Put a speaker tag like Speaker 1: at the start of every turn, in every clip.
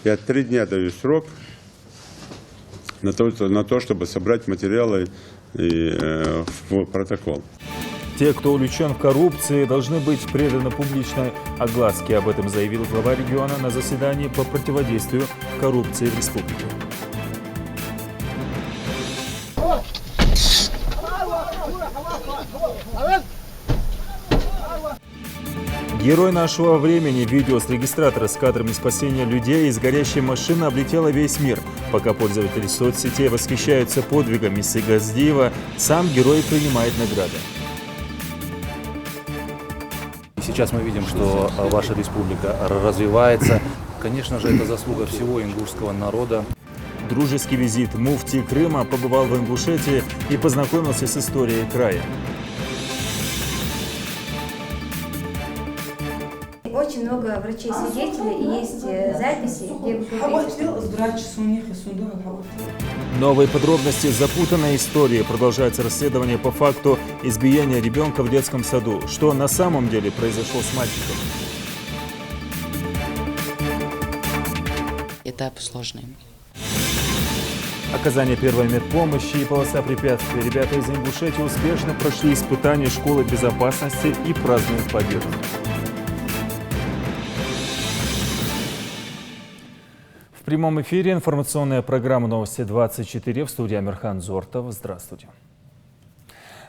Speaker 1: Я 3 дня даю срок на то, чтобы собрать материалы в протокол.
Speaker 2: Те, кто увлечен в коррупции, должны быть преданы публичной огласке. Об этом заявил глава региона на заседании по противодействию коррупции в республике. Герой нашего времени. Видео с регистратора с кадрами спасения людей из горящей машины облетело весь мир. Пока пользователи соцсетей восхищаются подвигом Миссы Газдиева, сам герой принимает награды.
Speaker 3: Сейчас мы видим, что ваша республика развивается. Конечно же, это заслуга всего ингушского народа.
Speaker 2: Дружеский визит муфти Крыма побывал в Ингушетии и познакомился с историей края.
Speaker 4: Очень много врачей-свидетелей, и есть записи, где вы говорите,
Speaker 2: Новые подробности запутанной истории. Продолжается расследование по факту избиения ребенка в детском саду. Что на самом деле произошло с мальчиком?
Speaker 5: Этап сложный.
Speaker 2: Оказание первой медпомощи и полоса препятствий. Ребята из Ингушетии успешно прошли испытания школы безопасности и празднуют победу. В прямом эфире информационная программа «Новости-24», в студии Амирхан Зортов. Здравствуйте.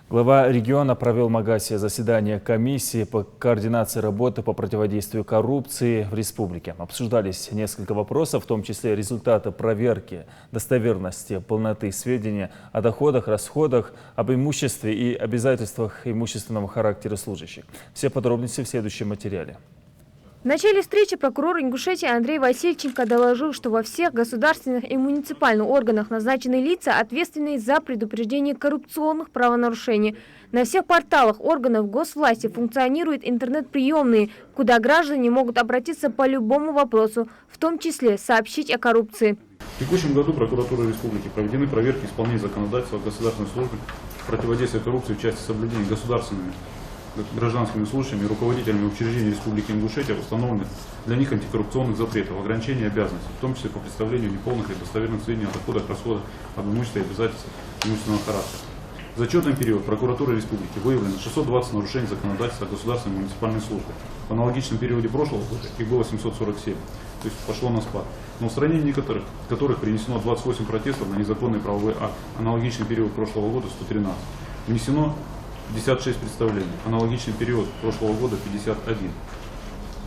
Speaker 2: Глава региона провел в Магасе заседание комиссии по координации работы по противодействию коррупции в республике. Обсуждались несколько вопросов, в том числе результаты проверки достоверности, полноты сведений о доходах, расходах, об имуществе и обязательствах имущественного характера служащих. Все подробности в следующем материале.
Speaker 6: В начале встречи прокурор Ингушетии Андрей Васильченко доложил, что во всех государственных и муниципальных органах назначены лица, ответственные за предупреждение коррупционных правонарушений. На всех порталах органов госвласти функционируют интернет-приемные, куда граждане могут обратиться по любому вопросу, в том числе сообщить о коррупции.
Speaker 7: В текущем году прокуратурой республики проведены проверки исполнения законодательства государственной службы противодействия коррупции в части соблюдения государственными гражданскими служащими и руководителями учреждений Республики Ингушетия установленных для них антикоррупционных запретов, ограничений обязанностей, в том числе по представлению неполных и достоверных сведений о доходах, расходах, об имуществе и обязательствах имущественного характера. За отчетный период прокуратуры республики выявлено 620 нарушений законодательства государственной и муниципальной службы. В аналогичном периоде прошлого года их было 747, то есть пошло на спад. На устранение некоторых, которых принесено 28 протестов на незаконный правовой акт. Аналогичный период прошлого года 113. Внесено 56 представлений. Аналогичный период прошлого года 51.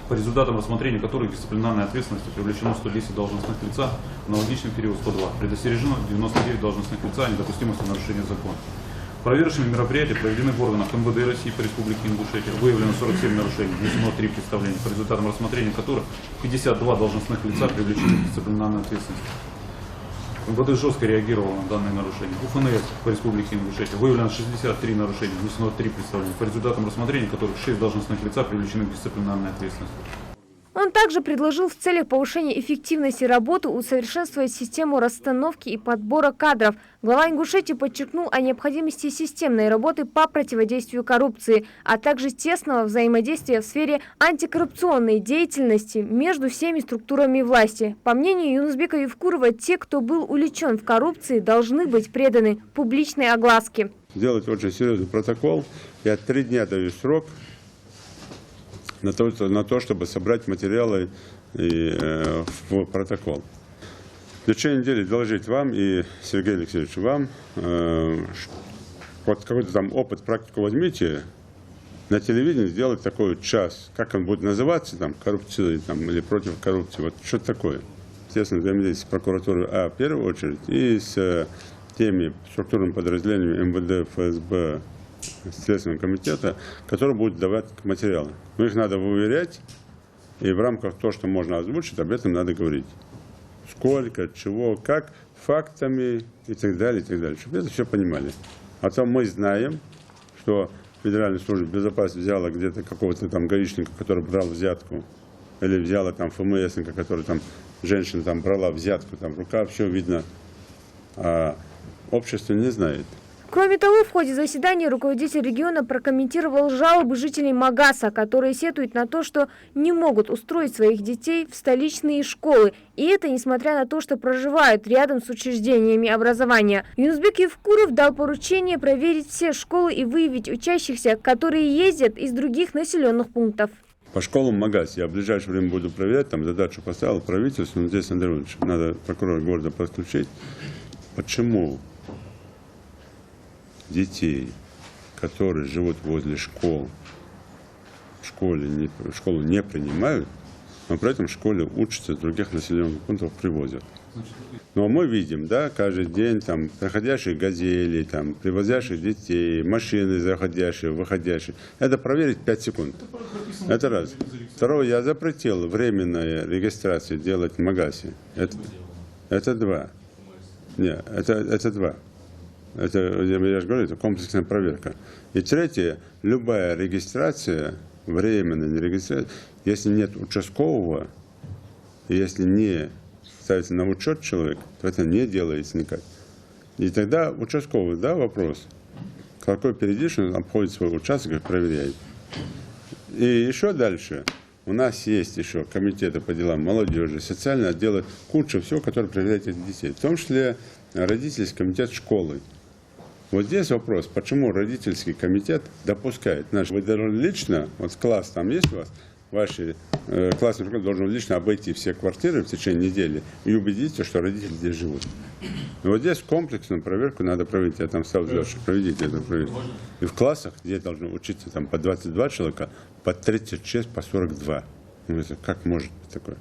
Speaker 7: По результатам рассмотрения которых дисциплинарной ответственности привлечено 110 должностных лица, аналогичный период 102. Предостережено 99 должностных лица о недопустимости нарушения закона. Проверочные мероприятия проведены в органах МВД России по Республике Ингушетия. Выявлено 47 нарушений, внесено 3 представления, по результатам рассмотрения которых 52 должностных лица привлечены к дисциплинарной ответственности. МВД жестко реагировало на данные нарушения. УФНС по Республике Ингушетия выявлено 63 нарушения, внесено 3 представления, по результатам рассмотрения которых 6 должностных лица привлечены к дисциплинарной ответственности.
Speaker 6: Он также предложил в целях повышения эффективности работы усовершенствовать систему расстановки и подбора кадров. Глава Ингушетии подчеркнул о необходимости системной работы по противодействию коррупции, а также тесного взаимодействия в сфере антикоррупционной деятельности между всеми структурами власти. По мнению Юнусбека Евкурова, те, кто был увлечен в коррупции, должны быть преданы публичной огласке.
Speaker 1: Сделать очень серьезный протокол. Я 3 дня даю срок на то, чтобы собрать материалы в протокол. В течение недели доложить вам и Сергею Алексеевичу вам, вот какой-то там опыт, практику возьмите, на телевидении сделать такой час, как он будет называться, там, коррупция там, или против коррупции, вот что-то такое. Естественно, взаимодействие с прокуратурой в первую очередь и с теми структурными подразделениями МВД, ФСБ, Следственного комитета, который будет давать материалы. Но их надо выверять, и в рамках того, что можно озвучить, об этом надо говорить. Сколько, чего, как, фактами и так далее, чтобы это все понимали. А то мы знаем, что Федеральная служба безопасности взяла где-то какого-то там гаишника, который брал взятку, или взяла там ФМСника, который там, женщина там брала взятку, там рука, все видно, а общество не знает.
Speaker 6: Кроме того, в ходе заседания руководитель региона прокомментировал жалобы жителей Магаса, которые сетуют на то, что не могут устроить своих детей в столичные школы. И это несмотря на то, что проживают рядом с учреждениями образования. Юнусбек Евкуров дал поручение проверить все школы и выявить учащихся, которые ездят из других населенных пунктов.
Speaker 1: По школам Магас я в ближайшее время буду проверять, там задачу поставил правительству, но здесь, Андрей Иванович, надо прокурора города подключить. Почему детей, которые живут возле школ, школу не принимают, но при этом в школе учатся, из других населенных пунктов привозят? Но мы видим, да, каждый день там проходящие газели, там, привозящие детей, машины заходящие, выходящие. Это проверить 5 секунд. Это раз. Второе, я запретил временную регистрацию делать в Магасе. Это два. Нет, это два. Это, я же говорю, это комплексная проверка. И третье, любая регистрация, временная регистрация, если нет участкового, если не ставится на учет человек, то это не делается никак. И тогда участковый, да, вопрос, какой периодично он обходит свой участок и проверяет. И еще дальше, у нас есть еще комитеты по делам молодежи, социальные отделы, куча всего, которые проверяют этих детей, в том числе родительский комитет школы. Вот здесь вопрос, почему родительский комитет допускает, вы должны лично, вот класс там есть у вас, ваши классные руководители должны лично обойти все квартиры в течение недели и убедиться, что родители здесь живут. И вот здесь комплексную проверку надо проводить. Я там стал задачу, проведите эту проверку. И в классах, где должны учиться там по 22 человека, по 36, по 42. Ну, это как может быть такое?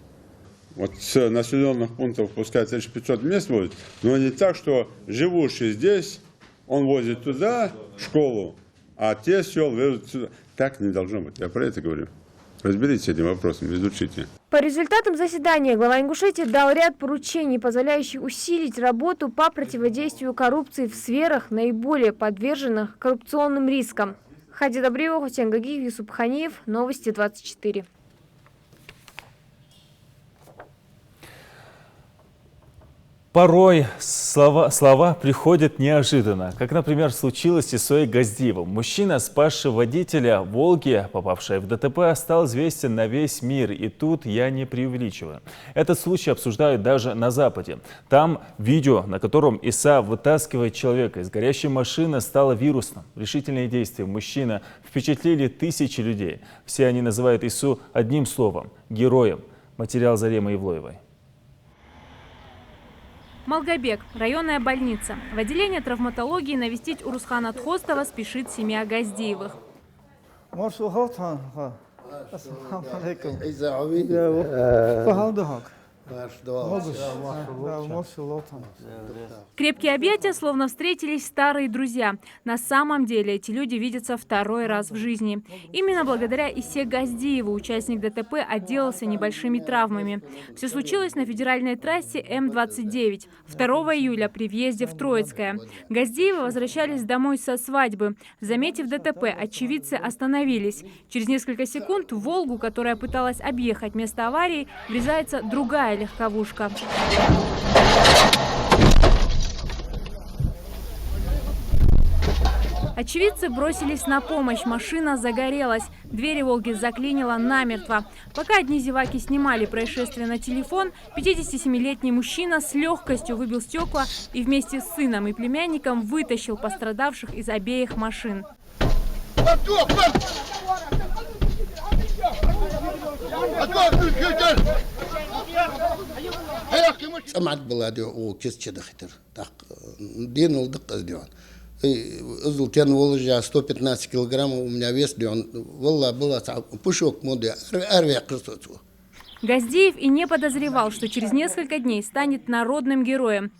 Speaker 1: Вот с населенных пунктов пускай 1500 мест возят, но не так, что живущий здесь, он возит туда в школу, а те сел везут сюда. Так не должно быть. Я про это говорю. Разберитесь с этим вопросом, изучите.
Speaker 6: По результатам заседания глава Ингушетии дал ряд поручений, позволяющих усилить работу по противодействию коррупции в сферах, наиболее подверженных коррупционным рискам. Хади Добрева, Хусейн Гагиев, Юсуп Ханиев. Новости 24.
Speaker 2: Порой слова приходят неожиданно, как, например, случилось и с Исой Газдиевым. Мужчина, спасший водителя «Волги», попавший в ДТП, стал известен на весь мир. И тут я не преувеличиваю. Этот случай обсуждают даже на Западе. Там видео, на котором Иса вытаскивает человека из горящей машины, стало вирусным. Решительные действия мужчины впечатлили тысячи людей. Все они называют Ису одним словом – героем. Материал Заремы Ивлоевой.
Speaker 5: Малгобек, районная больница. В отделение травматологии навестить Урусхана Тхостова спешит семья Газдиевых. Крепкие объятия, словно встретились старые друзья. На самом деле эти люди видятся второй раз в жизни. Именно благодаря Исе Газдиеву участник ДТП отделался небольшими травмами. Все случилось на федеральной трассе М-29 2 июля при въезде в Троицкое. Газдиевы возвращались домой со свадьбы. Заметив ДТП, очевидцы остановились. Через несколько секунд в «Волгу», которая пыталась объехать место аварии, врезается другая легковушка. Очевидцы бросились на помощь, машина загорелась, двери «Волги» заклинило намертво. Пока одни зеваки снимали происшествие на телефон, 57-летний мужчина с легкостью выбил стекла и вместе с сыном и племянником вытащил пострадавших из обеих машин.
Speaker 8: سمعت بلادي وكيس كده خطر دين الدقة ديوان زلتين والله 115 килограмм у меня вес дион والله было пушок моды арвия красоту.
Speaker 5: Газдиев и не подозревал, что через несколько дней станет народным героем.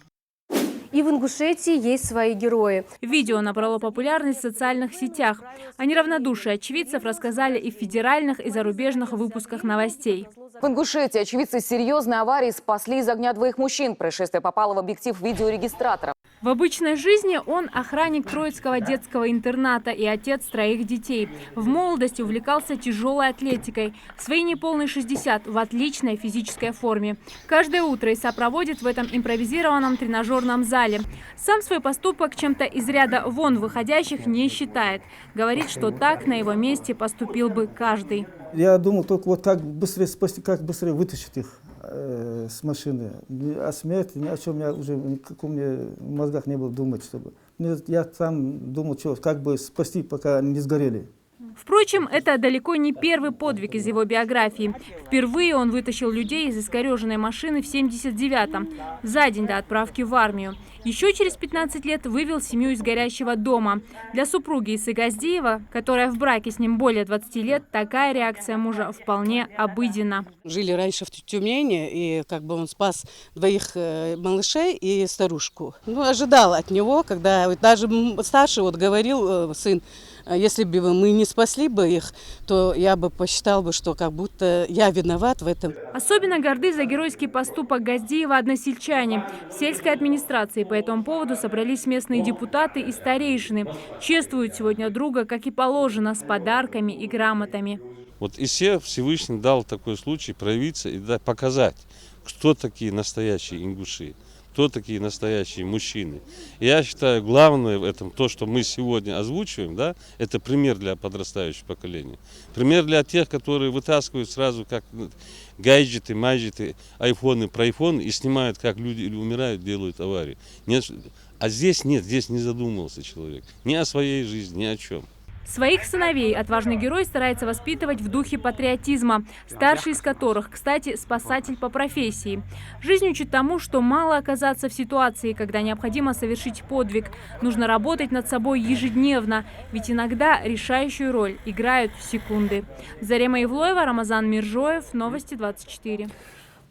Speaker 9: И в Ингушетии есть свои герои.
Speaker 5: Видео набрало популярность в социальных сетях. О неравнодушии очевидцев рассказали и в федеральных, и зарубежных выпусках новостей.
Speaker 9: В Ингушетии очевидцы серьезной аварии спасли из огня двоих мужчин. Происшествие попало в объектив видеорегистратора.
Speaker 5: В обычной жизни он охранник Троицкого детского интерната и отец 3 детей. В молодости увлекался тяжелой атлетикой. В свои неполные 60 в отличной физической форме. Каждое утро Иса проводит в этом импровизированном тренажерном зале. Сам свой поступок чем-то из ряда вон выходящих не считает. Говорит, что так на его месте поступил бы каждый.
Speaker 10: Я думал только вот как быстрее спасти, как быстрее вытащить их с машины. О смерти, ни о чем я уже никаком мне в мозгах не было думать, чтобы. Я сам думал, что, как бы спасти, пока они не сгорели.
Speaker 5: Впрочем, это далеко не первый подвиг из его биографии. Впервые он вытащил людей из искореженной машины в 79-м, за день до отправки в армию. Еще через 15 лет вывел семью из горящего дома. Для супруги Исы Газдиева, которая в браке с ним более 20 лет, такая реакция мужа вполне обыденна.
Speaker 11: Жили раньше в Тюмени, и как бы он спас 2 малышей и старушку. Ну, ожидал от него, когда даже старший говорил сын, если бы мы не спасли бы их, то я бы посчитал бы, что как будто я виноват в этом.
Speaker 5: Особенно горды за геройский поступок Газдиева односельчане. В сельской администрации по этому поводу собрались местные депутаты и старейшины. Чествуют сегодня друга, как и положено, с подарками и грамотами.
Speaker 12: Вот Исе Всевышний дал такой случай проявиться и показать, кто такие настоящие ингуши. Кто такие настоящие мужчины. И я считаю, главное в этом, то, что мы сегодня озвучиваем, да, это пример для подрастающего поколения. Пример для тех, которые вытаскивают сразу как гаджеты, маджеты, айфоны, проайфоны и снимают, как люди умирают, делают аварии. Нет, а здесь нет, здесь не задумывался человек. Ни о своей жизни, ни о чем.
Speaker 5: Своих сыновей отважный герой старается воспитывать в духе патриотизма, старший из которых, кстати, спасатель по профессии. Жизнь учит тому, что мало оказаться в ситуации, когда необходимо совершить подвиг. Нужно работать над собой ежедневно, ведь иногда решающую роль играют секунды. Зарема Ивлоева, Рамазан Миржоев, Новости 24.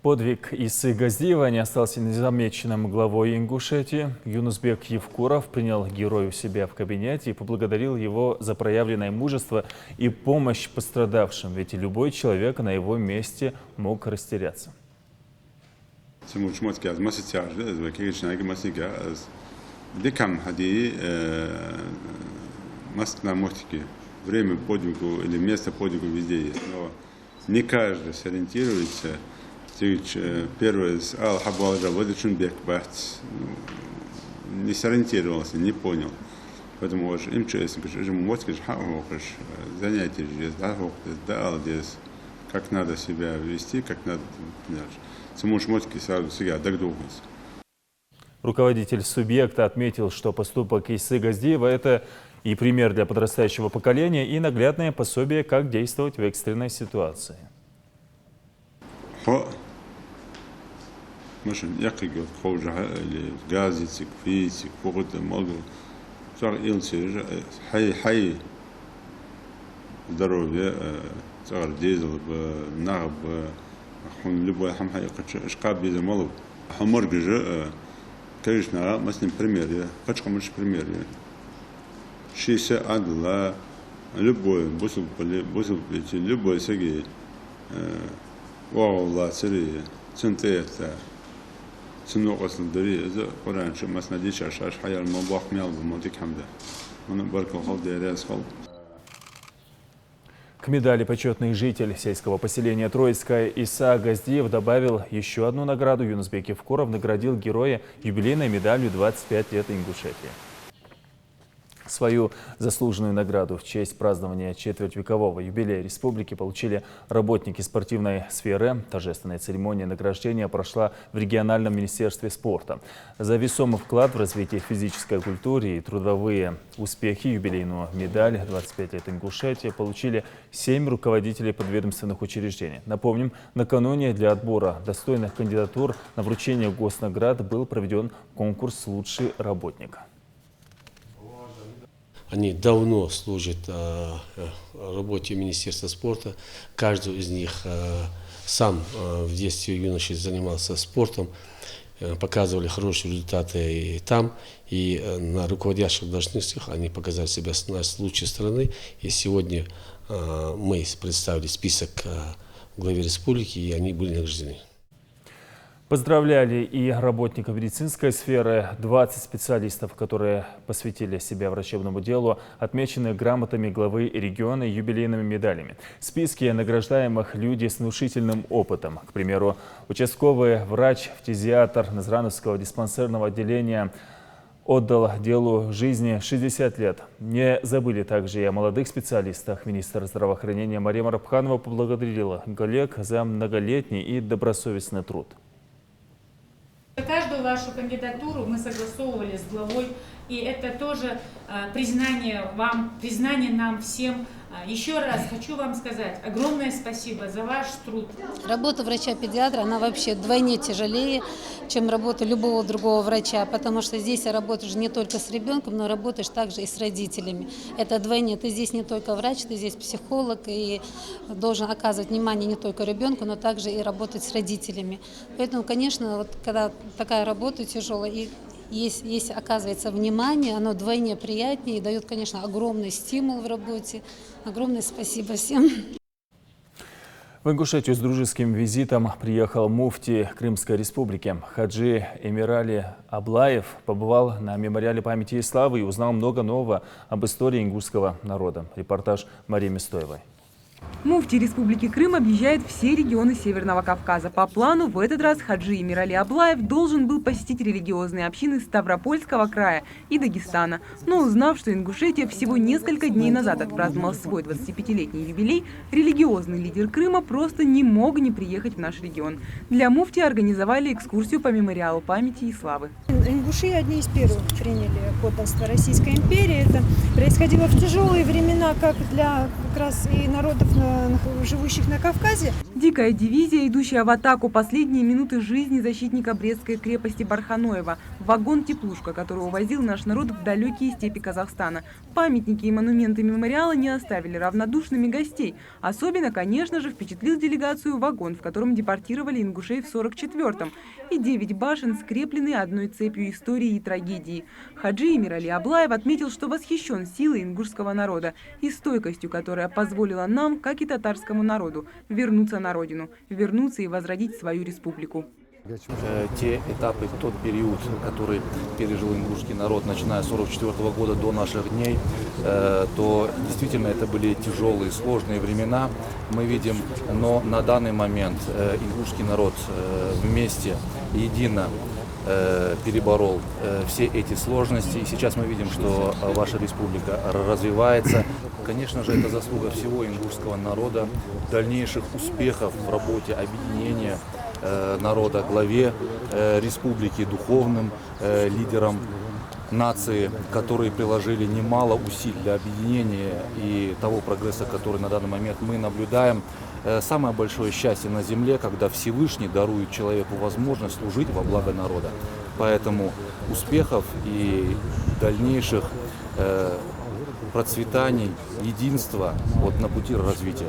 Speaker 2: Подвиг Исы Газдиева не остался незамеченным. Главой Ингушетии Юнусбек Евкуров принял героя у себя в кабинете и поблагодарил его за проявленное мужество и помощь пострадавшим, ведь любой человек на его месте мог растеряться.
Speaker 1: Время подвигу или место подвигу везде есть, но не каждый сориентируется. Первый не сориентировался, не понял. Поэтому занятие, как надо себя вести, как надо.
Speaker 2: Руководитель субъекта отметил, что поступок Исы Газдиева – это и пример для подрастающего поколения, и наглядное пособие, как действовать в экстренной ситуации.
Speaker 1: مثلا يقيق خوجها غازيتك فيتك فوق الموضوع صار ينسى حي ضروري صار ديزل بنغب خون لبوا هم حقيقة اشقاب بيز المولو حمر جا كيشنا مثلا بريمير قش مش بريمير شيء سعد الله لبوا بوصل بيتي لبوا سجي والله سري سنتيت سنوقس الدري إذا قرآن شو مثلا ديش عشاش حيا الموضوع ميال بموديك حمده أنا بركة خالد ديريس خالد.
Speaker 2: К медали почетный житель сельского поселения Троицкое Иса Газдиев добавил еще одну награду. Юнусбек Евкуров наградил героя юбилейной медалью 25 лет Ингушетии. Свою заслуженную награду в честь празднования четвертьвекового юбилея республики получили работники спортивной сферы. Торжественная церемония награждения прошла в региональном министерстве спорта. За весомый вклад в развитие физической культуры и трудовые успехи юбилейную медаль 25 лет Ингушетии получили 7 руководителей подведомственных учреждений. Напомним, накануне для отбора достойных кандидатур на вручение госнаград был проведен конкурс «Лучший работник».
Speaker 13: Они давно служат работе Министерства спорта. Каждый из них сам в детстве и юношестве занимался спортом, показывали хорошие результаты и там, и на руководящих должностях они показали себя с лучшей стороны. И сегодня мы представили список главе республики, и они были награждены.
Speaker 2: Поздравляли и работников медицинской сферы. 20 специалистов, которые посвятили себя врачебному делу, отмечены грамотами главы региона и юбилейными медалями. В списке награждаемых люди с внушительным опытом. К примеру, участковый врач-фтизиатр Назрановского диспансерного отделения отдал делу жизни 60 лет. Не забыли также и о молодых специалистах. Министр здравоохранения Мария Арапханова поблагодарила коллег за многолетний и добросовестный труд.
Speaker 14: Каждую вашу кандидатуру мы согласовывали с главой, и это тоже признание вам, признание нам всем. Еще раз хочу вам сказать огромное спасибо за ваш труд.
Speaker 15: Работа врача-педиатра, она вообще вдвойне тяжелее, чем работа любого другого врача, потому что здесь работаешь не только с ребенком, но работаешь также и с родителями. Это вдвойне. Ты здесь не только врач, ты здесь психолог и должен оказывать внимание не только ребенку, но также и работать с родителями. Поэтому, конечно, вот когда такая работа тяжелая, и если оказывается внимание, оно вдвойне приятнее и дает, конечно, огромный стимул в работе. Огромное спасибо всем.
Speaker 2: В Ингушетию с дружеским визитом приехал муфти Крымской республики. Хаджи Эмирали Аблаев побывал на мемориале памяти и славы и узнал много нового об истории ингушского народа. Репортаж Марии Мистоевой.
Speaker 16: Муфти Республики Крым объезжает все регионы Северного Кавказа. По плану в этот раз Хаджи Эмирали Аблаев должен был посетить религиозные общины Ставропольского края и Дагестана. Но узнав, что Ингушетия всего несколько дней назад отпраздновала свой 25-летний юбилей, религиозный лидер Крыма просто не мог не приехать в наш регион. Для муфти организовали экскурсию по мемориалу памяти и славы.
Speaker 17: Ингуши одни из первых приняли подданство Российской империи. Это происходило в тяжелые времена, как для как раз и народов, живущих на Кавказе.
Speaker 16: Дикая дивизия, идущая в атаку последние минуты жизни защитника Брестской крепости Барханоева. Вагон-теплушка, который увозил наш народ в далекие степи Казахстана. Памятники и монументы мемориала не оставили равнодушными гостей. Особенно, конечно же, впечатлил делегацию вагон, в котором депортировали ингушей в 1944-м. И 9 башен скреплены одной цепью истории и трагедии. Хаджи Эмирали Аблаев отметил, что восхищен силой ингушского народа и стойкостью, которая позволила нам, как и татарскому народу, вернуться на родину, вернуться и возродить свою республику.
Speaker 3: Те этапы, тот период, который пережил ингушский народ, начиная с 1944 года до наших дней, то действительно это были тяжелые, сложные времена, мы видим, но на данный момент ингушский народ вместе, едино переборол все эти сложности. И сейчас мы видим, что ваша республика развивается. Конечно же, это заслуга всего ингушского народа, дальнейших успехов в работе объединения народа, главе республики, духовным лидерам нации, которые приложили немало усилий для объединения и того прогресса, который на данный момент мы наблюдаем. Самое большое счастье на земле, когда Всевышний дарует человеку возможность служить во благо народа. Поэтому успехов и дальнейших процветаний, единства на пути развития.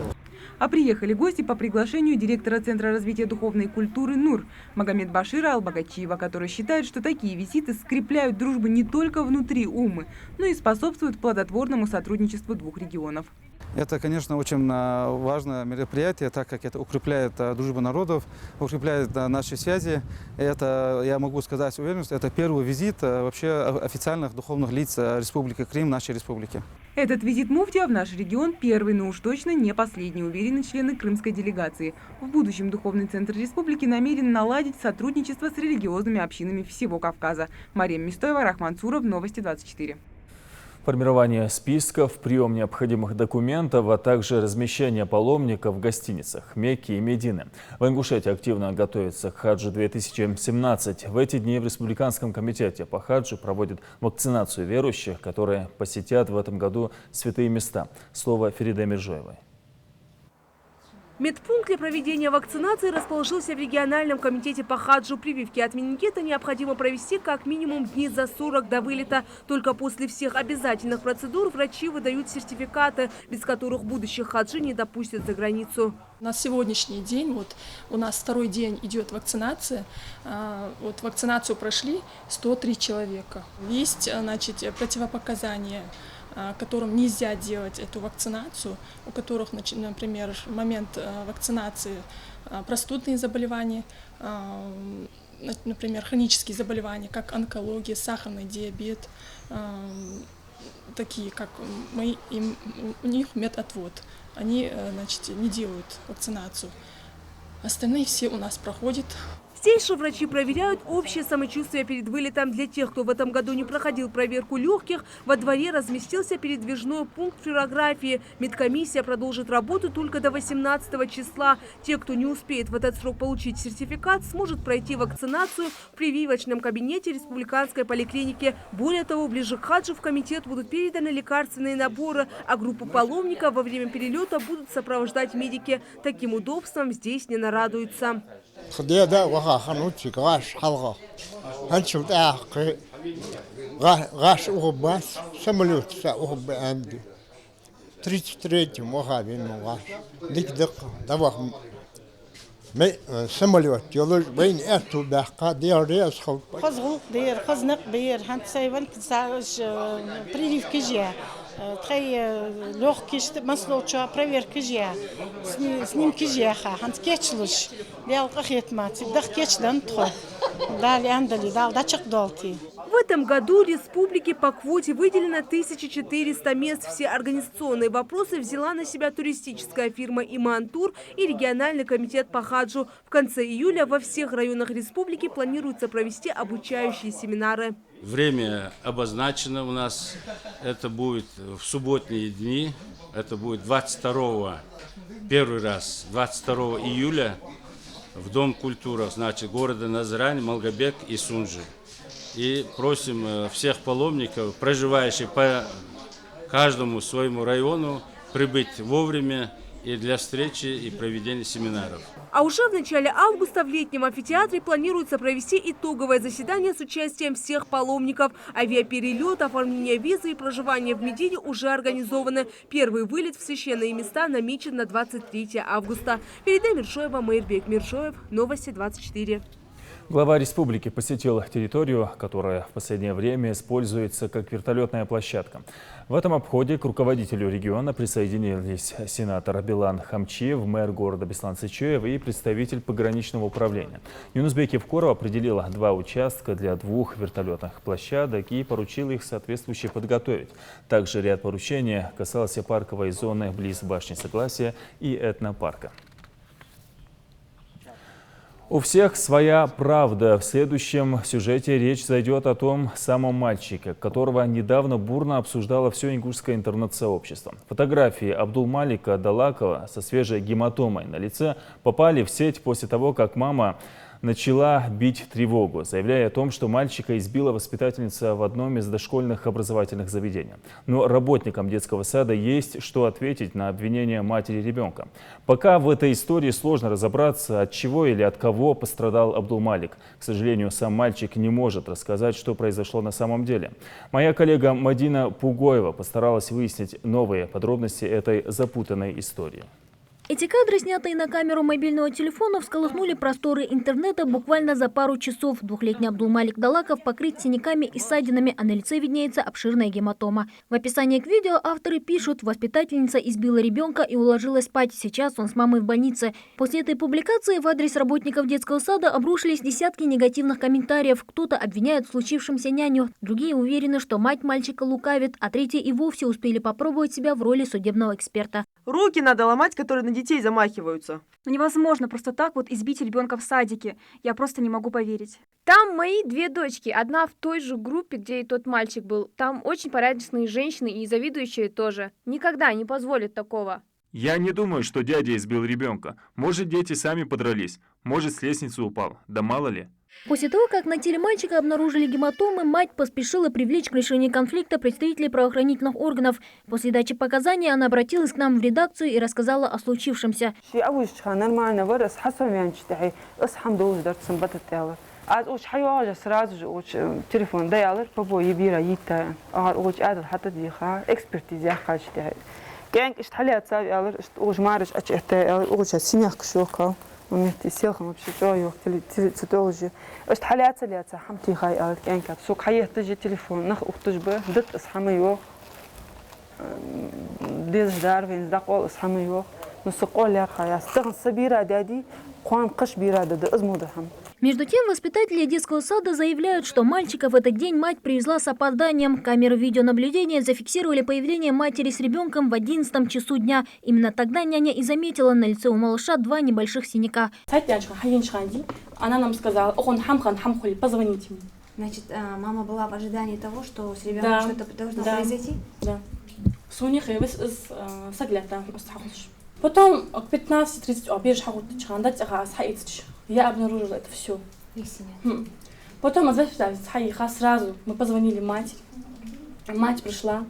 Speaker 16: А приехали гости по приглашению директора Центра развития духовной культуры НУР Магомедбашира Албагачиева, который считает, что такие визиты скрепляют дружбу не только внутри Умы, но и способствуют плодотворному сотрудничеству двух регионов.
Speaker 18: Это, конечно, очень важное мероприятие, так как это укрепляет дружбу народов, укрепляет наши связи. Это, я могу сказать с уверенностью, это первый визит вообще официальных духовных лиц Республики Крым, нашей республики.
Speaker 16: Этот визит муфтия в наш регион первый, но уж точно не последний, уверены члены крымской делегации. В будущем Духовный центр республики намерен наладить сотрудничество с религиозными общинами всего Кавказа. Мария Мистоева, Рахман Цуров, Новости 24.
Speaker 2: Формирование списков, прием необходимых документов, а также размещение паломников в гостиницах Мекки и Медины. В Ингушетии активно готовится к хаджу 2017. В эти дни в Республиканском комитете по хаджу проводят вакцинацию верующих, которые посетят в этом году святые места. Слово Фериде Миржоевой.
Speaker 19: Медпункт для проведения вакцинации расположился в региональном комитете по хаджу. Прививки от менингита необходимо провести как минимум дней за 40 до вылета. Только после всех обязательных процедур врачи выдают сертификаты, без которых будущих хаджи не допустят за границу.
Speaker 20: На сегодняшний день, у нас второй день идет вакцинация. Вакцинацию прошли 103 человека. Есть, противопоказания которым нельзя делать эту вакцинацию, у которых, например, в момент вакцинации простудные заболевания, например, хронические заболевания, как онкология, сахарный диабет, такие, как у них медотвод. Они, значит, не делают вакцинацию. Остальные все у нас проходят.
Speaker 19: Здесь же врачи проверяют общее самочувствие перед вылетом. Для тех, кто в этом году не проходил проверку легких, во дворе разместился передвижной пункт флюорографии. Медкомиссия продолжит работу только до 18 числа. Те, кто не успеет в этот срок получить сертификат, сможет пройти вакцинацию в прививочном кабинете республиканской поликлиники. Более того, ближе к хаджу в комитет будут переданы лекарственные наборы, а группу паломников во время перелета будут сопровождать медики. Таким удобством здесь не нарадуются.
Speaker 21: خنوتي غاش حلقة هنشوف غاش أوباس سملوت سأوب عندي تريت مغابين غاش ديك دقة دواء ما سملوت يلوج بين أتو بحقا ديار رياس خو
Speaker 22: خزغوق دير خزنق دير هنت سايبان كساش بريف كجيا تخي لوخ كيش مسلوتشا بريفير كجيا سنين كجيا خا هنت كيتشلوش ليال قخيت ماتي دخ كيتش دنتخو دالي عندلي دال دачак долти.
Speaker 19: В этом году республике по квоте выделено 1400 мест. Все организационные вопросы взяла на себя туристическая фирма «Иман Тур» и региональный комитет по хаджу. В конце июля во всех районах республики планируется провести обучающие семинары.
Speaker 23: Время обозначено у нас. Это будет в субботние дни. Это будет 22 июля в Дом культуры, значит, города Назрань, Малгобек и Сунжи. И просим всех паломников, проживающих по каждому своему району, прибыть вовремя и для встречи и проведения семинаров.
Speaker 19: А уже в начале августа в летнем амфитеатре планируется провести итоговое заседание с участием всех паломников. Авиаперелет, оформление визы и проживание в Медине уже организованы. Первый вылет в священные места намечен на 23 августа. Передай Миршоева, Мейрбек Миршоев, Новости 24.
Speaker 2: Глава республики посетил территорию, которая в последнее время используется как вертолетная площадка. В этом обходе к руководителю региона присоединились сенатор Билан Хамчиев, мэр города Беслан Сычуев и представитель пограничного управления. Юнусбек Евкоров определил 2 участка для 2 вертолетных площадок и поручил их соответствующе подготовить. Также ряд поручений касался парковой зоны близ башни Согласия и этнопарка. У всех своя правда. В следующем сюжете речь зайдет о том самом мальчике, которого недавно бурно обсуждало все ингушское интернет-сообщество. Фотографии Абдулмалика Далакова со свежей гематомой на лице попали в сеть после того, как мама начала бить тревогу, заявляя о том, что мальчика избила воспитательница в одном из дошкольных образовательных заведений. Но работникам детского сада есть что ответить на обвинение матери ребенка. Пока в этой истории сложно разобраться, от чего или от кого пострадал Абдулмалик. К сожалению, сам мальчик не может рассказать, что произошло на самом деле. Моя коллега Мадина Пугоева постаралась выяснить новые подробности этой запутанной истории.
Speaker 24: Эти кадры, снятые на камеру мобильного телефона, всколыхнули просторы интернета буквально за пару часов. 2-летний Абдулмалик Далаков покрыт синяками и ссадинами, а на лице виднеется обширная гематома. В описании к видео авторы пишут: воспитательница избила ребенка и уложила спать. Сейчас он с мамой в больнице. После этой публикации в адрес работников детского сада обрушились десятки негативных комментариев. Кто-то обвиняет в случившемся няню, другие уверены, что мать мальчика лукавит, а третьи и вовсе успели попробовать себя в роли судебного эксперта.
Speaker 16: Руки надо ломать, которые на детей замахиваются.
Speaker 25: Ну невозможно просто так вот избить ребенка в садике. Я просто не могу поверить.
Speaker 6: Там мои 2 дочки. Одна в той же группе, где и тот мальчик был. Там очень порядочные женщины и завидующие тоже. Никогда не позволят такого.
Speaker 2: Я не думаю, что дядя избил ребенка. Может, дети сами подрались. Может, с лестницы упал. Да мало ли.
Speaker 24: После того, как на теле мальчика обнаружили гематомы, мать поспешила привлечь к решению конфликта представителей правоохранительных органов. После дачи показаний она обратилась к нам в редакцию и рассказала о случившемся.
Speaker 26: ومنتي سيلخم بشجوي وقت اللي تتوجه اشتحليات سليات حمتي خاي قالت كأنك سوق حياة تجي تليفون نخ أختجبه دت أصحامي
Speaker 24: Между тем, воспитатели детского сада заявляют, что мальчика в этот день мать привезла с опозданием. Камеры видеонаблюдения зафиксировали появление матери с ребенком в 11 часу дня. Именно тогда няня и заметила на лице у малыша 2 небольших синяка.
Speaker 4: Она нам сказала: позвоните мне.
Speaker 6: Значит, мама была в ожидании того, что с ребенком что-то должно произойти?
Speaker 4: Да. Потом к 15:30 я обнаружила это все. Потом сразу мы позвонили матери. Мать пришла.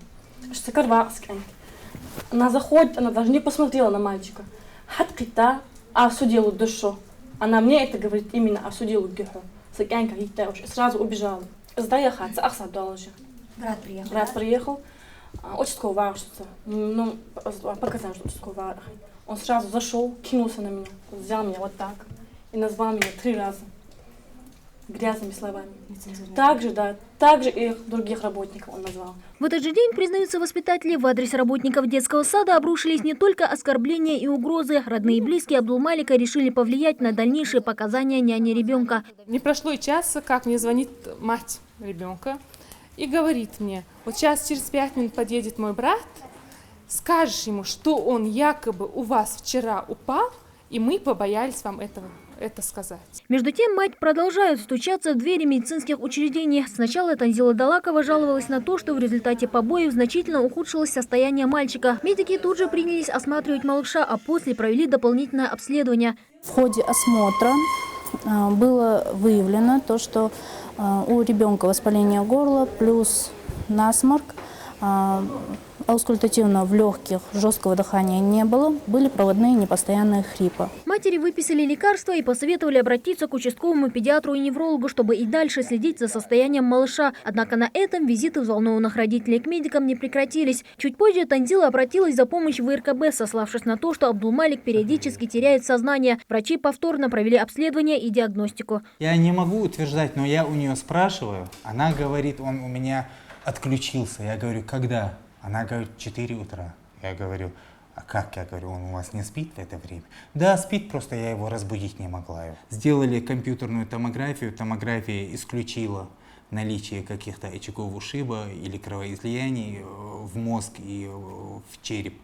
Speaker 4: Она заходит, она даже не посмотрела на мальчика. Осудила душу. Она мне это говорит именно осудила душу. Сразу убежала.
Speaker 6: Брат приехал.
Speaker 4: Брат приехал. Участковый варшится. Ну, показал, что участковый варх. Он сразу зашел, кинулся на меня, взял меня вот так и назвал меня 3 раза грязными словами. Также и других работников он назвал.
Speaker 24: В этот же день, признаются воспитатели, в адрес работников детского сада обрушились не только оскорбления и угрозы. Родные и близкие Абдулмалика решили повлиять на дальнейшие показания няни ребенка.
Speaker 7: Не прошло и часа, как мне звонит мать ребенка и говорит мне: вот сейчас через 5 минут подъедет мой брат, скажешь ему, что он якобы у вас вчера упал, и мы побоялись вам это сказать.
Speaker 24: Между тем, мать продолжает стучаться в двери медицинских учреждений. Сначала Танзила Далакова жаловалась на то, что в результате побоев значительно ухудшилось состояние мальчика. Медики тут же принялись осматривать малыша, а после провели дополнительное обследование.
Speaker 15: В ходе осмотра было выявлено то, что у ребенка воспаление горла плюс насморк. Аускультативно в легких, жесткого дыхания не было, были проводные непостоянные хрипы.
Speaker 24: Матери выписали лекарства и посоветовали обратиться к участковому педиатру и неврологу, чтобы и дальше следить за состоянием малыша. Однако на этом визиты взволнованных родителей к медикам не прекратились. Чуть позже Танзила обратилась за помощью в ИРКБ, сославшись на то, что Абдулмалик периодически теряет сознание. Врачи повторно провели обследование и диагностику.
Speaker 8: Я не могу утверждать, но я у нее спрашиваю. Она говорит, он у меня отключился. Я говорю, когда? Она говорит, 4 утра. Я говорю, а как? Я говорю, он у вас не спит в это время? Да, спит, просто я его разбудить не могла. Сделали компьютерную томографию. Томография исключила наличие каких-то очагов ушиба или кровоизлияний в мозг и в череп.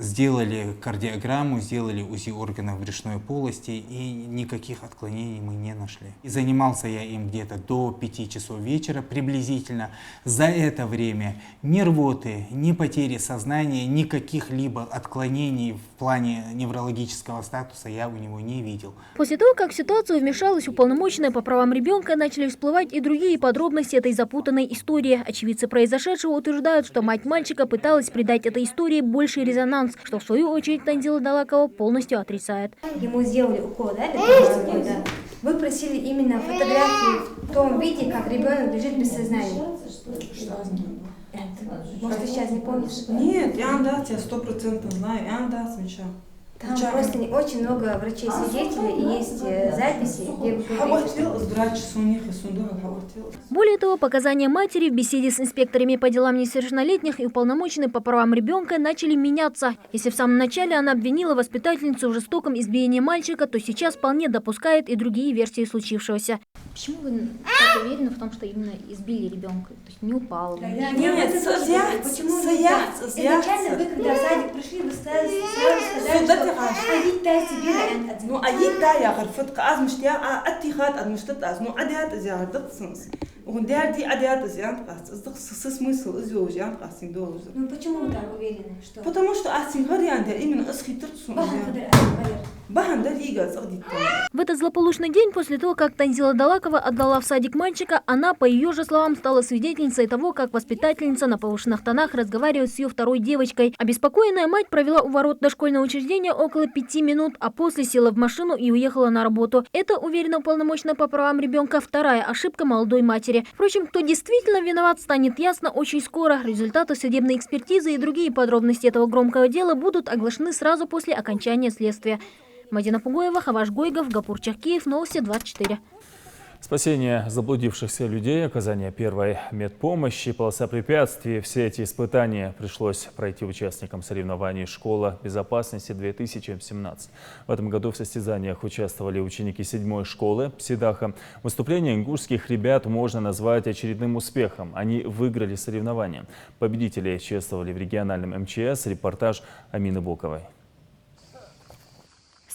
Speaker 8: Сделали кардиограмму, сделали УЗИ органов брюшной полости, и никаких отклонений мы не нашли. И занимался я им где-то до 5 часов вечера приблизительно. За это время ни рвоты, ни потери сознания, никаких либо отклонений в плане неврологического статуса я у него не видел.
Speaker 24: После того, как в ситуацию вмешалась уполномоченная по правам ребенка, начали всплывать и другие подробности этой запутанной истории. Очевидцы произошедшего утверждают, что мать мальчика пыталась придать этой истории больший резонанс, что в свою очередь Танзила Далакова полностью отрицает.
Speaker 6: Ему сделали укол, да? Вы просили именно фотографии в том виде, как ребенок лежит без сознания. Может, ты сейчас не помнишь?
Speaker 9: Нет, я тебя 100% знаю, я смешал.
Speaker 6: Там просто очень много врачей-свидетелей, и есть записи, где вы говорите.
Speaker 24: Более того, показания матери в беседе с инспекторами по делам несовершеннолетних и уполномоченной по правам ребенка начали меняться. Если в самом начале она обвинила воспитательницу в жестоком избиении мальчика, то сейчас вполне допускает и другие версии случившегося. Почему вы так уверены в том, что именно избили ребенка? То есть не упал?
Speaker 9: Нет,
Speaker 6: почему изначально вы, когда в садик пришли, вы сразу сказали, что
Speaker 9: ну, я غرفت аз مشتاق اتخاذ المشتت از نو عديات زياد دقسنس وندير دي عديات زياد قاس смысл изоож ян قاسين доож.
Speaker 6: Ну почему вы так уверены, что?
Speaker 9: Потому что асин вариант именно асхитрцу.
Speaker 24: В этот злополучный день, после того, как Танзила Далакова отдала в садик мальчика, она, по ее же словам, стала свидетельницей того, как воспитательница на повышенных тонах разговаривает с ее второй девочкой. Обеспокоенная мать провела у ворот дошкольного учреждения около 5 минут, а после села в машину и уехала на работу. Это, уверена уполномоченная по правам ребенка, вторая ошибка молодой матери. Впрочем, кто действительно виноват, станет ясно очень скоро. Результаты судебной экспертизы и другие подробности этого громкого дела будут оглашены сразу после окончания следствия. Мадина Пугоева, Хаваш Гойгов, Гапур Чахкиев, Новости 24.
Speaker 2: Спасение заблудившихся людей, оказание первой медпомощи, полоса препятствий – все эти испытания пришлось пройти участникам соревнований «Школа безопасности-2017». В этом году в состязаниях участвовали ученики 7-й школы Псидаха. Выступление ингушских ребят можно назвать очередным успехом. Они выиграли соревнования. Победители чествовали в региональном МЧС. Репортаж Амины Боковой.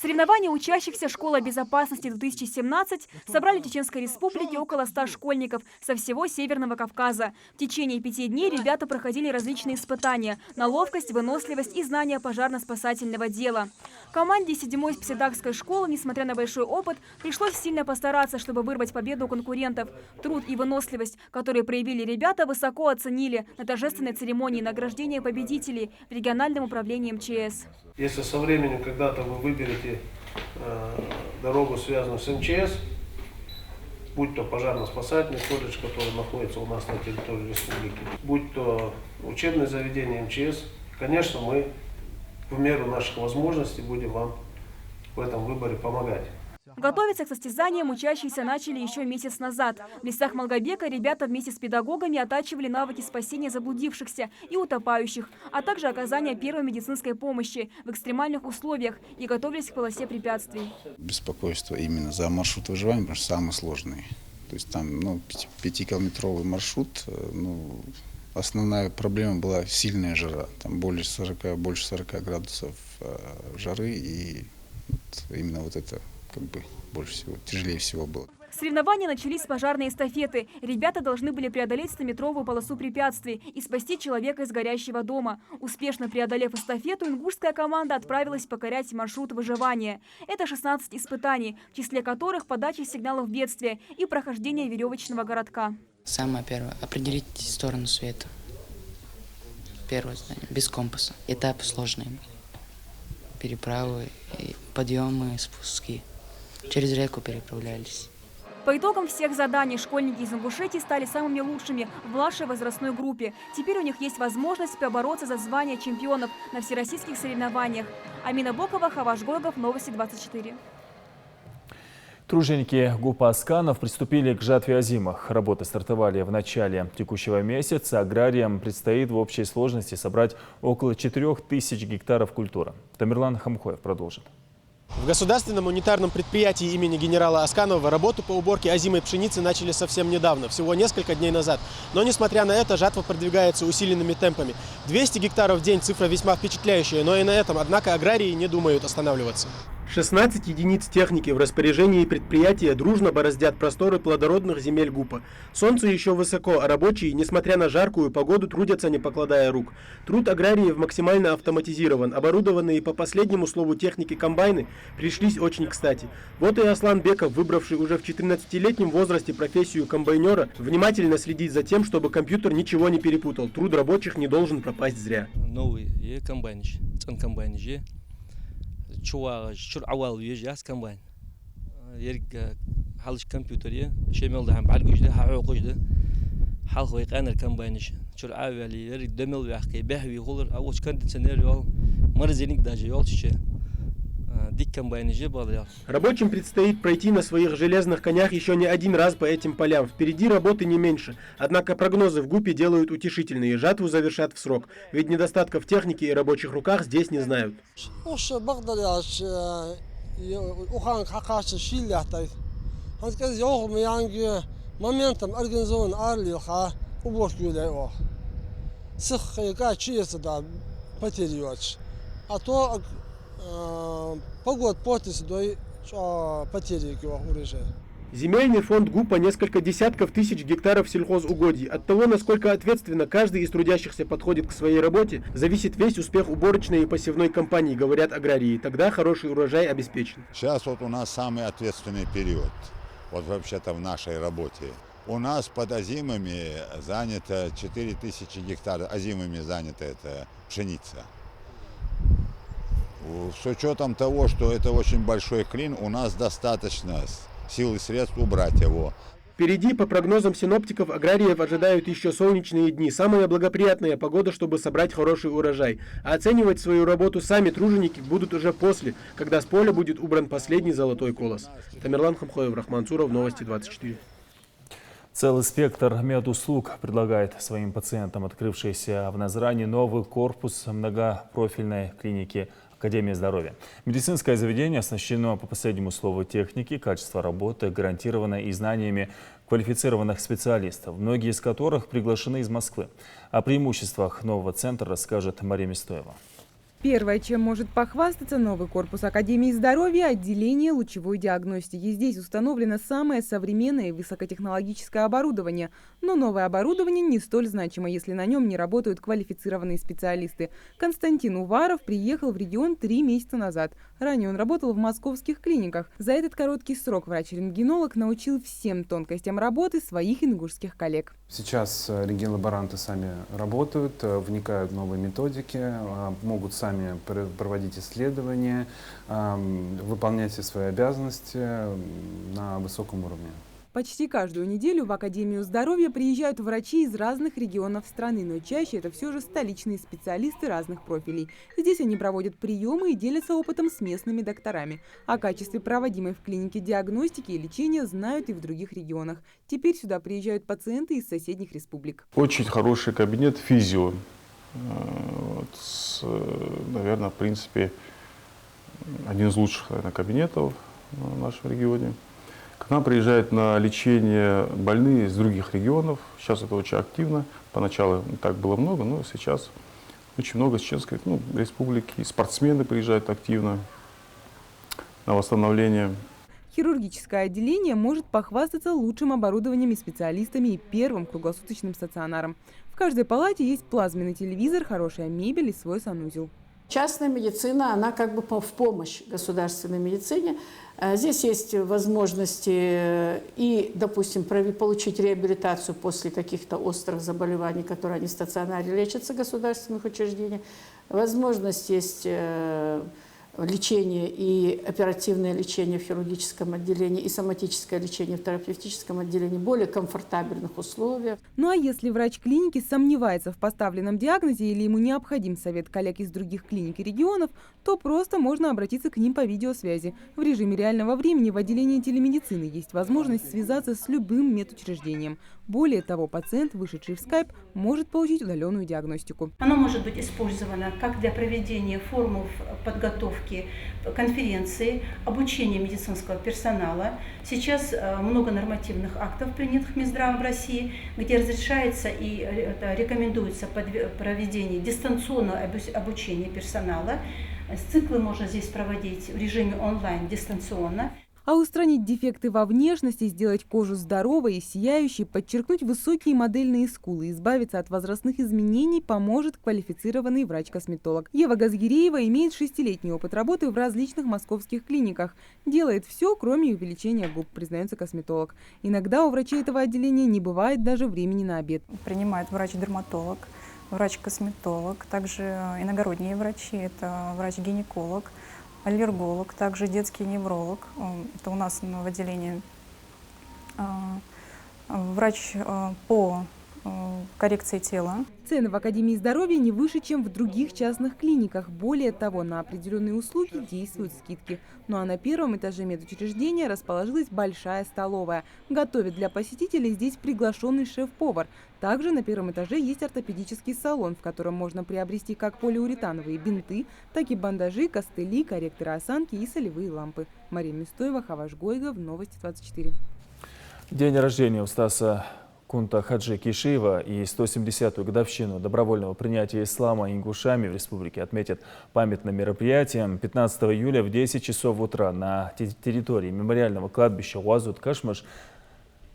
Speaker 25: Соревнования учащихся «Школа безопасности-2017» собрали в Чеченской Республике около 100 школьников со всего Северного Кавказа. В течение 5 дней ребята проходили различные испытания на ловкость, выносливость и знания пожарно-спасательного дела. Команде 7-й Псидахской школы, несмотря на большой опыт, пришлось сильно постараться, чтобы вырвать победу у конкурентов. Труд и выносливость, которые проявили ребята, высоко оценили на торжественной церемонии награждения победителей в региональном управлении МЧС.
Speaker 1: Если со временем когда-то вы выберете дорогу, связанную с МЧС, будь то пожарно-спасательный колледж, который находится у нас на территории республики, будь то учебное заведение МЧС, конечно, мы в меру наших возможностей будем вам в этом выборе помогать.
Speaker 25: Готовиться к состязаниям учащиеся начали еще месяц назад. В лесах Малгобека ребята вместе с педагогами оттачивали навыки спасения заблудившихся и утопающих, а также оказания первой медицинской помощи в экстремальных условиях и готовились к полосе препятствий.
Speaker 5: Беспокойство именно за маршрут выживания, потому что самый сложный. То есть там 5-километровый маршрут, основная проблема была сильная жара. Там больше 40 градусов жары, и именно это больше всего, тяжелее всего было.
Speaker 25: Соревнования начались с пожарной эстафеты. Ребята должны были преодолеть 100-метровую полосу препятствий и спасти человека из горящего дома. Успешно преодолев эстафету, ингушская команда отправилась покорять маршрут выживания. Это 16 испытаний, в числе которых подача сигналов бедствия и прохождение веревочного городка.
Speaker 10: Самое первое – определить сторону света. Первое задание – без компаса. Этапы сложные. Переправы, подъемы, спуски. Через реку переправлялись.
Speaker 25: По итогам всех заданий школьники из Ингушетии стали самыми лучшими в младшей возрастной группе. Теперь у них есть возможность побороться за звание чемпионов на всероссийских соревнованиях. Амина Бокова, Хаваш Гойгов, Новости 24.
Speaker 2: Труженики ГУПа «Асканов» приступили к жатве озимых. Работы стартовали в начале текущего месяца. Аграриям предстоит в общей сложности собрать около 4000 гектаров культуры. Тамерлан Хамхоев продолжит.
Speaker 11: В государственном унитарном предприятии имени генерала Асканова работу по уборке озимой пшеницы начали совсем недавно, всего несколько дней назад. Но несмотря на это, жатва продвигается усиленными темпами. 200 гектаров в день – цифра весьма впечатляющая, но и на этом, однако, аграрии не думают останавливаться. 16 единиц техники в распоряжении предприятия дружно бороздят просторы плодородных земель ГУПа. Солнце еще высоко, а рабочие, несмотря на жаркую погоду, трудятся, не покладая рук. Труд аграриев максимально автоматизирован. Оборудованные по последнему слову техники комбайны пришлись очень кстати. Вот и Аслан Беков, выбравший уже в 14-летнем возрасте профессию комбайнера, внимательно следит за тем, чтобы компьютер ничего не перепутал. Труд рабочих не должен пропасть зря.
Speaker 12: Новый комбайн, чуа чур авал ежас комбайн ерг халш компьютере шемел да балгужда хаукужда халхой канер комбайниш чур авали ерг демел вахки бахви голор авоч кондиционер йол марзеник даже йолче дик комбайнже баля.
Speaker 11: Рабочим предстоит пройти на своих железных конях еще не один раз по этим полям. Впереди работы не меньше. Однако прогнозы в ГУПе делают утешительные. Жатву завершат в срок. Ведь недостатков техники и рабочих руках здесь не знают.
Speaker 13: Моментом организован арлиха уборку а то погод потис до потери урожая.
Speaker 11: Земельный фонд ГУПа несколько десятков тысяч гектаров сельхозугодий. От того, насколько ответственно каждый из трудящихся подходит к своей работе, зависит весь успех уборочной и посевной кампании, говорят аграрии. Тогда хороший урожай обеспечен.
Speaker 27: Сейчас у нас самый ответственный период, вообще-то в нашей работе. У нас под озимыми занято 4000 гектаров, озимыми занята эта пшеница. С учетом того, что это очень большой клин, у нас достаточно сил и средств убрать его.
Speaker 11: Впереди, по прогнозам синоптиков, аграриев ожидают еще солнечные дни. Самая благоприятная погода, чтобы собрать хороший урожай. А оценивать свою работу сами труженики будут уже после, когда с поля будет убран последний золотой колос. Тамерлан Хамхоев, Рахман Цуров, Новости 24.
Speaker 2: Целый спектр медуслуг предлагает своим пациентам открывшийся в Назране новый корпус многопрофильной клиники Академии здоровья. Медицинское заведение оснащено по последнему слову техники, качество работы гарантировано и знаниями квалифицированных специалистов, многие из которых приглашены из Москвы. О преимуществах нового центра расскажет Мария Мистоева.
Speaker 16: Первое, чем может похвастаться новый корпус Академии здоровья – отделение лучевой диагностики. Здесь установлено самое современное и высокотехнологическое оборудование. Но новое оборудование не столь значимо, если на нем не работают квалифицированные специалисты. Константин Уваров приехал в регион 3 месяца назад. Ранее он работал в московских клиниках. За этот короткий срок врач-рентгенолог научил всем тонкостям работы своих ингушских коллег.
Speaker 3: Сейчас рентген-лаборанты сами работают, вникают в новые методики, могут сами проводить исследования, выполнять все свои обязанности на высоком уровне.
Speaker 16: Почти каждую неделю в Академию здоровья приезжают врачи из разных регионов страны, но чаще это все же столичные специалисты разных профилей. Здесь они проводят приемы и делятся опытом с местными докторами. О качестве проводимой в клинике диагностики и лечения знают и в других регионах. Теперь сюда приезжают пациенты из соседних республик.
Speaker 14: Очень хороший кабинет физио. Наверное, в принципе, один из лучших, наверное, кабинетов в нашем регионе. К нам приезжают на лечение больные из других регионов. Сейчас это очень активно. Поначалу не так было много, но сейчас очень много с Чеченской республики. Спортсмены приезжают активно на восстановление.
Speaker 16: Хирургическое отделение может похвастаться лучшим оборудованием и специалистами и первым круглосуточным стационаром. В каждой палате есть плазменный телевизор, хорошая мебель и свой санузел.
Speaker 17: Частная медицина, она как бы в помощь государственной медицине. Здесь есть возможности и, допустим, получить реабилитацию после каких-то острых заболеваний, которые они в стационаре лечатся в государственных учреждениях. Возможность есть лечение и оперативное лечение в хирургическом отделении, и соматическое лечение в терапевтическом отделении в более комфортабельных условиях.
Speaker 16: Ну а если врач клиники сомневается в поставленном диагнозе или ему необходим совет коллег из других клиник и регионов, то просто можно обратиться к ним по видеосвязи. В режиме реального времени в отделении телемедицины есть возможность связаться с любым медучреждением. Более того, пациент, вышедший в скайп, может получить удаленную диагностику.
Speaker 18: Оно может быть использовано как для проведения форумов подготовки, конференции, обучения медицинского персонала. Сейчас много нормативных актов, принятых Минздравом России, где разрешается и рекомендуется проведение дистанционного обучения персонала. Циклы можно здесь проводить в режиме онлайн дистанционно.
Speaker 16: А устранить дефекты во внешности, сделать кожу здоровой и сияющей, подчеркнуть высокие модельные скулы, избавиться от возрастных изменений поможет квалифицированный врач-косметолог. Ева Газгиреева имеет 6-летний опыт работы в различных московских клиниках. Делает все, кроме увеличения губ, признается косметолог. Иногда у врачей этого отделения не бывает даже времени на обед.
Speaker 20: Принимает врач-дерматолог, врач-косметолог, также иногородние врачи, это врач-гинеколог, аллерголог, также детский невролог. Это у нас в отделении врач по коррекции тела.
Speaker 16: Цены в Академии здоровья не выше, чем в других частных клиниках. Более того, на определенные услуги действуют скидки. Ну а на первом этаже медучреждения расположилась большая столовая. Готовит для посетителей здесь приглашенный шеф-повар. Также на первом этаже есть ортопедический салон, в котором можно приобрести как полиуретановые бинты, так и бандажи, костыли, корректоры осанки и солевые лампы. Мария Мистоева, Хаваш Гойгов, Новости 24.
Speaker 2: День рождения у Стаса Кунта Хаджи Кишиева и 170-ю годовщину добровольного принятия ислама ингушами в республике отметят памятным мероприятием 15 июля в 10 часов утра на территории мемориального кладбища Уазут-Кашмаш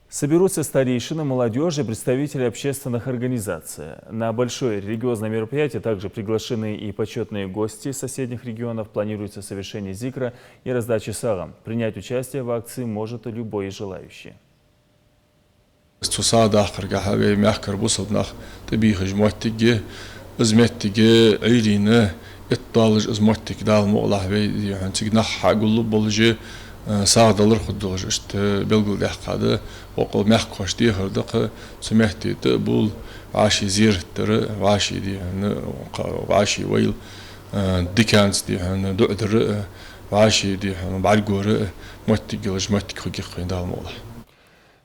Speaker 2: соберутся старейшины, молодежи и представители общественных организаций. На большое религиозное мероприятие также приглашены и почетные гости из соседних регионов. Планируется совершение зикра и раздачи сагам. Принять участие в акции может любой желающий.
Speaker 21: استفساد آخر كحاجة محكر بوصل نخ تبيه جمعتك أزمتك عيرينا الطالج أزمتك دال مغلح بيدي عن تجنح حقول بلجة сагдалар худдулж что белгул дахкады окол мягкош ди хырдык сумехти бул ваши зиртер ваши ди ваши вайл диканс ди дуъдер ваши ди баргор моттигилж моттик хугих кыйдалмола.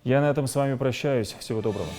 Speaker 2: Я на этом с вами прощаюсь. Всего доброго.